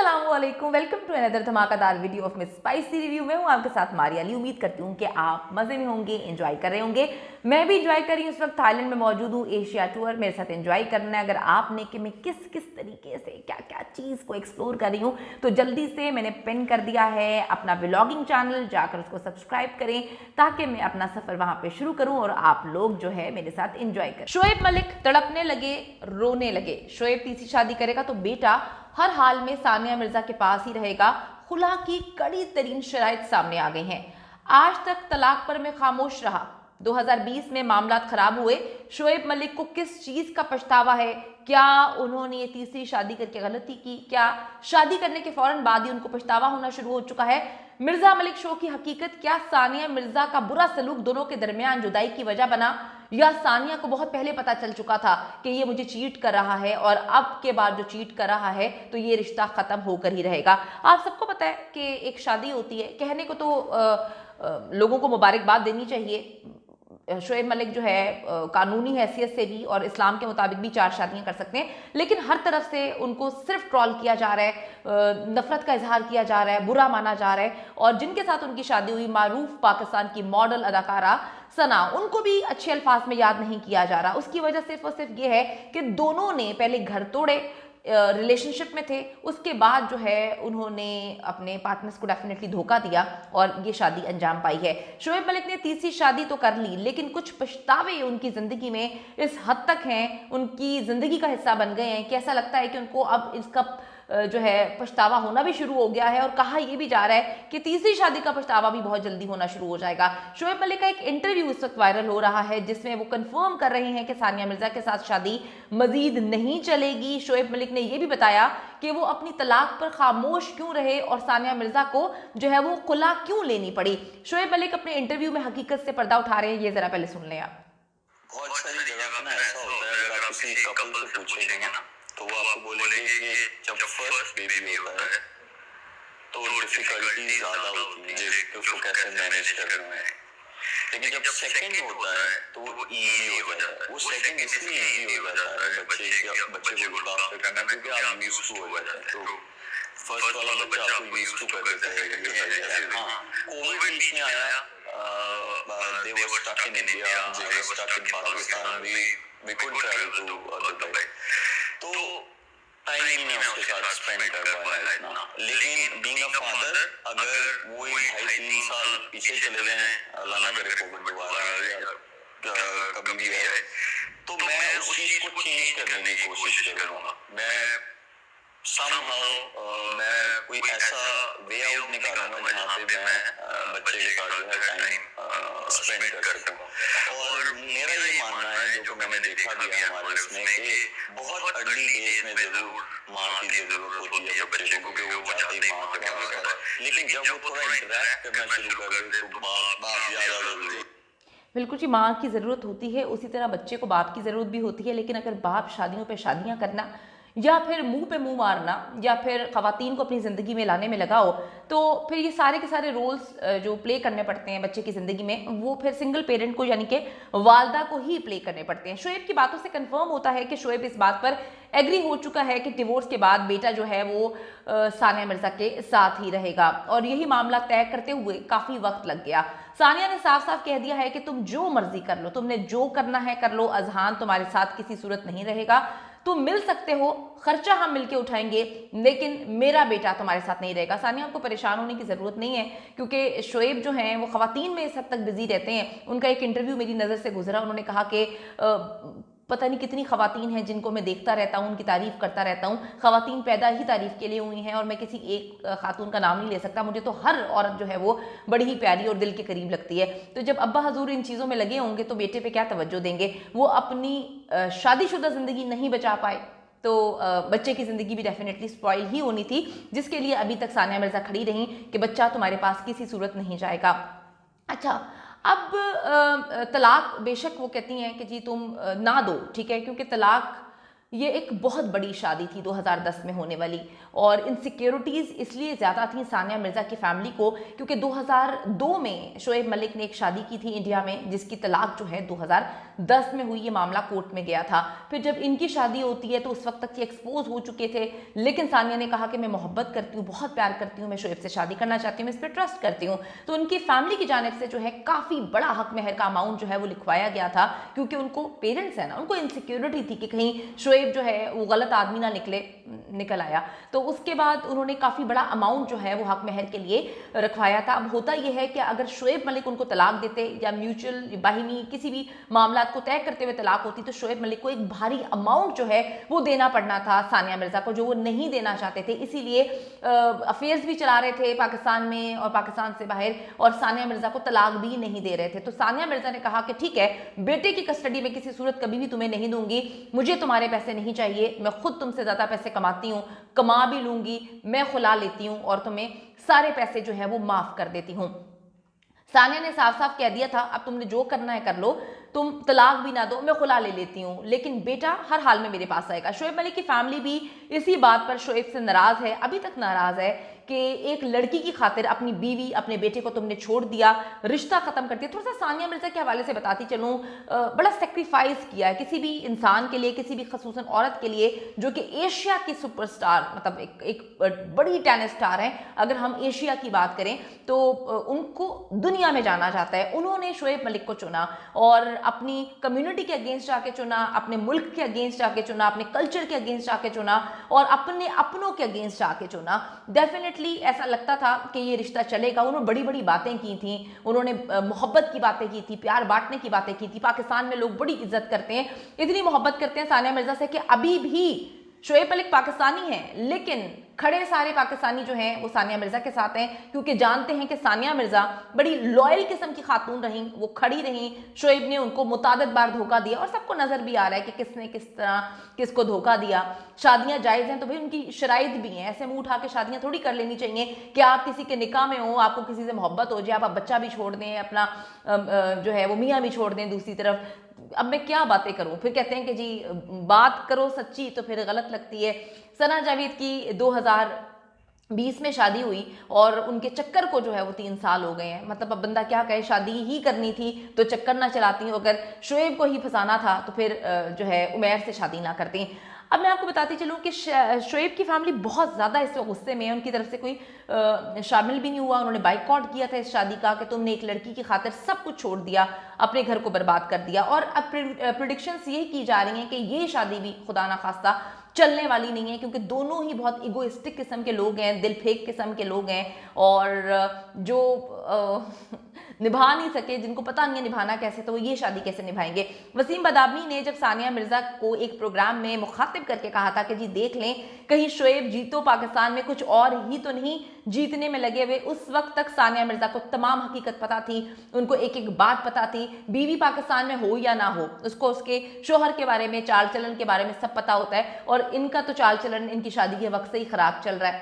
अस्सलामुअलैकुम, welcome to another धमाकेदार video of miss spicy review. मैं हूँ आपके साथ मारिया अली। उम्मीद करती हूँ कि आप मज़े में होंगे, एंजॉय कर रहे होंगे। मैं भी एंजॉय कर रही हूँ। इस वक्त थाईलैंड में मौजूद हूँ। एशिया टूर मेरे साथ एंजॉय करना है। अगर आपने कि मैं किस किस तरीके से क्या क्या चीज़ को एक्सप्लोर कर रही हूँ तो जल्दी से मैंने पिन कर दिया है अपना व्लॉगिंग चैनल, जाकर उसको सब्सक्राइब करें ताकि मैं अपना सफ़र वहाँ पर शुरू करूँ और आप लोग जो है मेरे साथ एंजॉय करें। शोएब मलिक तड़पने लगे, रोने लगे। शोएब तीसरी शादी करेगा तो बेटा हर हाल में सानिया मिर्जा के पास ही रहेगा। खुला की कड़ी तरीन शराइत सामने आ गई हैं। आज तक तलाक पर मैं खामोश रहा। 2020 में मामला खराब हुए। शोएब मलिक को किस चीज का पछतावा है? क्या उन्होंने ये तीसरी शादी करके गलती की? क्या शादी करने के फौरन बाद ही उनको पछतावा होना शुरू हो चुका है? मिर्जा मलिक शो की हकीकत क्या सानिया मिर्जा का बुरा सलूक दोनों के दरमियान जुदाई की वजह बना, या सानिया को बहुत पहले पता चल चुका था कि ये मुझे चीट कर रहा है और अब के बाद जो चीट कर रहा है तो ये रिश्ता खत्म होकर ही रहेगा? आप सबको पता है कि एक शादी होती है, कहने को तो लोगों को मुबारकबाद देनी चाहिए। शोएब मलिक जो है कानूनी हैसियत से भी और इस्लाम के मुताबिक भी 4 शादियां कर सकते हैं, लेकिन हर तरफ से उनको सिर्फ ट्रॉल किया जा रहा है, नफरत का इजहार किया जा रहा है, बुरा माना जा रहा है। और जिनके साथ उनकी शादी हुई, मारूफ पाकिस्तान की मॉडल अदाकारा सना, उनको भी अच्छे अल्फाज में याद नहीं किया जा रहा। उसकी वजह सिर्फ और सिर्फ ये है कि दोनों ने पहले घर तोड़े, रिलेशनशिप में थे, उसके बाद जो है उन्होंने अपने पार्टनर्स को डेफिनेटली धोखा दिया और ये शादी अंजाम पाई है। शोएब मलिक ने तीसरी शादी तो कर ली, लेकिन कुछ पछतावे उनकी ज़िंदगी में इस हद तक हैं, उनकी ज़िंदगी का हिस्सा बन गए हैं कि ऐसा लगता है कि उनको अब इसका जो है पछतावा होना भी शुरू हो गया है। और कहा यह भी जा रहा है कि तीसरी शादी का पछतावा भी बहुत जल्दी होना शुरू हो जाएगा। शोएब मलिक का एक इंटरव्यू इस वक्त वायरल हो रहा है जिसमें वो कंफर्म कर रहे हैं कि सानिया मिर्जा के साथ शादी मजीद नहीं चलेगी। शोएब मलिक ने यह भी बताया कि वो अपनी तलाक पर खामोश क्यों रहे और सानिया मिर्जा को जो है वो खुला क्यों लेनी पड़ी। शोएब मलिक अपने इंटरव्यू में हकीकत से पर्दा उठा रहे हैं, ये जरा पहले सुन लें आप। बहुत सारी जगह पे ना ऐसा होता है, अगर आप किसी कपल से पूछेंगे ना तो वो आपको बोलेंगे कि जब फर्स्ट बेबी होता है तो डिफिकल्टी ज्यादा होती है कि उसको कैसे मैनेज करना है, लेकिन जब सेकंड होता है तो वो इजी हो जाता है। वो सेकंड इसलिए इजी हो जाता है बच्चे को लुक आफ्टर करना, क्योंकि आप यूज्ड टू हो जाते हैं। तो फर्स्ट वाला बच्चा आपको यूज्ड टू कर देता है। हाँ, कोविड बीच में आया, they were stuck in India, they were stuck in Pakistan, we couldn't travel to Dubai, तो टाइम ही नहीं उसके साथ स्पेंड कर पाया इतना। लेकिन बीइंग अ फादर, अगर वो 2.5-3 साल पीछे चले जाएं, अल्लाह ना करे कोविड दोबारा आए या कभी भी आए, तो मैं उस चीज को चेंज करने की कोशिश करूंगा। मैं somehow मैं कोई ऐसा वे आउट निकालूंगा जहाँ पे मैं बच्चे के साथ जो है टाइम स्पेंड कर सकूं। और मेरा ये मानना है, जो कि मैंने देखा भी है हमारे इसमें, कि बहुत अर्ली एज में जरूर माँ की जरूरत होती है बच्चे को, क्योंकि वो जाते ही माँ के पास होता है। लेकिन जब वो थोड़ा इंटरेक्ट करना शुरू कर दे तो बाप ज्यादा जरूरी है। बिल्कुल जी, माँ की ज़रूरत होती है, उसी तरह बच्चे को बाप की ज़रूरत भी होती है। लेकिन अगर बाप शादियों पे शादियाँ करना या फिर मुंह पे मुंह मारना या फिर ख़वातीन को अपनी ज़िंदगी में लाने में लगाओ, तो फिर ये सारे के सारे रोल्स जो प्ले करने पड़ते हैं बच्चे की ज़िंदगी में, वो फिर सिंगल पेरेंट को यानी कि वालदा को ही प्ले करने पड़ते हैं। शोएब की बातों से कंफर्म होता है कि शोएब इस बात पर एग्री हो चुका है कि डिवोर्स के बाद बेटा जो है वो सानिया मिर्जा के साथ ही रहेगा, और यही मामला तय करते हुए काफ़ी वक्त लग गया। सानिया ने साफ साफ कह दिया है कि तुम जो मर्जी कर लो, तुमने जो करना है कर लो, अजहान तुम्हारे साथ किसी सूरत नहीं रहेगा, तुम मिल सकते हो, खर्चा हम मिलके उठाएंगे, लेकिन मेरा बेटा तुम्हारे साथ नहीं रहेगा। सानिया आपको परेशान होने की ज़रूरत नहीं है, क्योंकि शोएब जो हैं वो ख़वातीन में इस हद तक बिजी रहते हैं। उनका एक इंटरव्यू मेरी नज़र से गुजरा, उन्होंने कहा कि पता नहीं कितनी ख़वातीन हैं जिनको मैं देखता रहता हूँ, उनकी तारीफ़ करता रहता हूँ। ख़वातीन पैदा ही तारीफ़ के लिए हुई हैं और मैं किसी एक खातून का नाम नहीं ले सकता, मुझे तो हर औरत जो है वो बड़ी ही प्यारी और दिल के करीब लगती है। तो जब अब्बा हजूर इन चीज़ों में लगे होंगे तो बेटे पे क्या तवज्जो देंगे? वो अपनी शादीशुदा ज़िंदगी नहीं बचा पाए तो बच्चे की ज़िंदगी भी डेफिनेटली स्पॉइल ही होनी थी, जिसके लिए अभी तक सानिया मिर्जा खड़ी रहीं कि बच्चा तुम्हारे पास किसी सूरत नहीं जाएगा। अच्छा, अब तलाक बेशक वो कहती हैं कि जी तुम ना दो, ठीक है, क्योंकि तलाक ये एक बहुत बड़ी शादी थी 2010 में होने वाली, और इनसिक्योरिटीज़ इसलिए ज़्यादा थी सानिया मिर्ज़ा की फैमिली को क्योंकि 2002 में शोएब मलिक ने एक शादी की थी इंडिया में, जिसकी तलाक जो है 2010 में हुई। ये मामला कोर्ट में गया था। फिर जब इनकी शादी होती है तो उस वक्त तक ये एक्सपोज हो चुके थे, लेकिन सानिया ने कहा कि मैं मोहब्बत करती हूँ, बहुत प्यार करती हूँ, मैं शोएब से शादी करना चाहती हूँ, मैं इस पर ट्रस्ट करती हूँ। तो उनकी फैमिली की जानिब से जो है काफ़ी बड़ा हक महर का अमाउंट जो है वो लिखवाया गया था, क्योंकि उनको पेरेंट्स है ना, उनको इनसिक्योरिटी थी कि कहीं शोएब जो है वो गलत आदमी ना निकल आया। तो उसके बाद उन्होंने काफ़ी बड़ा अमाउंट जो है वो हक महर के लिए रखवाया था। अब होता यह है कि अगर शोएब मलिक उनको तलाक देते या म्यूचुअल बाहिनी किसी भी मामला को तय करते हुए तलाक होती, तो शोएब मलिक को एक भारी अमाउंट जो है वो देना पड़ना था सानिया मिर्ज़ा को, जो वो नहीं देना चाहते थे। इसीलिए अफेयर्स भी चला रहे थे पाकिस्तान में और पाकिस्तान से बाहर, और सानिया मिर्ज़ा को तलाक भी नहीं दे रहे थे। तो सानिया मिर्ज़ा ने कहा कि ठीक है, बेटे की कस्टडी में किसी सूरत कभी भी तुम्हें नहीं दूंगी, मुझे तुम्हारे पैसे नहीं चाहिए, मैं खुद तुमसे ज़्यादा पैसे कमाती हूँ, कमा भी लूंगी, मैं खुला लेती हूँ और तुम्हें सारे पैसे जो है वो माफ़ कर देती हूँ। सानिया ने साफ साफ कह दिया था, अब तुमने जो करना है कर लो, तुम तलाक भी ना दो, मैं खुला ले लेती हूँ, लेकिन बेटा हर हाल में मेरे पास आएगा। शोएब मलिक की फैमिली भी इसी बात पर शोएब से नाराज़ है, अभी तक नाराज़ है कि एक लड़की की खातिर अपनी बीवी, अपने बेटे को तुमने छोड़ दिया, रिश्ता ख़त्म कर दिया। थोड़ा सा सानिया मिर्ज़ा के हवाले से बताती चलूँ, बड़ा सेक्रीफाइस किया है किसी भी इंसान के लिए, किसी भी खसूसन औरत के लिए जो कि एशिया की सुपरस्टार, मतलब एक बड़ी टेनिस स्टार है। अगर हम एशिया की बात करें तो उनको दुनिया में जाना जाता है। उन्होंने शोएब मलिक को चुना और अपनी कम्युनिटी के अगेंस्ट जाके चुना, अपने मुल्क के अगेंस्ट जाके चुना, अपने कल्चर के अगेंस्ट जाके चुना और अपने अपनों के अगेंस्ट जाके चुना। डेफिनेटली ऐसा लगता था कि ये रिश्ता चलेगा। उन्होंने बड़ी बड़ी बातें की थी, उन्होंने मोहब्बत की बातें की थी, प्यार बांटने की बातें की थी। पाकिस्तान में लोग बड़ी इज्जत करते हैं, इतनी मोहब्बत करते हैं सानिया मिर्ज़ा से कि अभी भी शोएब मलिक पाकिस्तानी हैं, लेकिन खड़े सारे पाकिस्तानी जो हैं वो सानिया मिर्ज़ा के साथ हैं, क्योंकि जानते हैं कि सानिया मिर्ज़ा बड़ी लॉयल किस्म की खातून रहीं, वो खड़ी रहीं। शोएब ने उनको मुतादिद बार धोखा दिया और सबको नज़र भी आ रहा है कि किसने किस तरह किसको धोखा दिया। शादियां जायज़ हैं तो भाई उनकी शराइत भी हैं, ऐसे मुंह उठा के शादियां थोड़ी कर लेनी चाहिए कि आप किसी के निकाह में हो, आपको किसी से मोहब्बत हो जाए, आप बच्चा भी छोड़ दें, अपना जो है वो मियाँ भी छोड़ दें दूसरी तरफ। अब मैं क्या बातें करूं, फिर कहते हैं कि जी बात करो सच्ची तो फिर गलत लगती है। सना जावेद की 2020 में शादी हुई और उनके चक्कर को जो है वो 3 साल हो गए हैं। मतलब अब बंदा क्या कहे, शादी ही करनी थी तो चक्कर ना चलाती, अगर शोएब को ही फंसाना था तो फिर जो है उमैर से शादी ना करती। अब मैं आपको बताती चलूँ कि शोएब की फैमिली बहुत ज़्यादा इस गुस्से में है, उनकी तरफ से कोई शामिल भी नहीं हुआ। उन्होंने बाइकआउट किया था इस शादी का कि तुमने एक लड़की की खातिर सब कुछ छोड़ दिया, अपने घर को बर्बाद कर दिया। और अब प्रेडिक्शंस ये की जा रही हैं कि ये शादी भी खुदा ना खास्ता चलने वाली नहीं है, क्योंकि दोनों ही बहुत इगोइस्टिक किस्म के लोग हैं, दिल फेंक किस्म के लोग हैं, और जो निभा नहीं सके, जिनको पता नहीं है निभाना कैसे, तो वो ये शादी कैसे निभाएंगे। वसीम बदामी ने जब सानिया मिर्ज़ा को एक प्रोग्राम में मुखातिब करके कहा था कि जी देख लें कहीं शोएब जीतो, पाकिस्तान में कुछ और ही तो नहीं जीतने में लगे हुए, उस वक्त तक सानिया मिर्ज़ा को तमाम हकीकत पता थी, उनको एक एक बात पता थी। बीवी पाकिस्तान में हो या ना हो, उसको उसके शोहर के बारे में, चाल चलन के बारे में सब पता होता है, और इनका तो चाल चलन इनकी शादी के वक्त से ही ख़राब चल रहा है।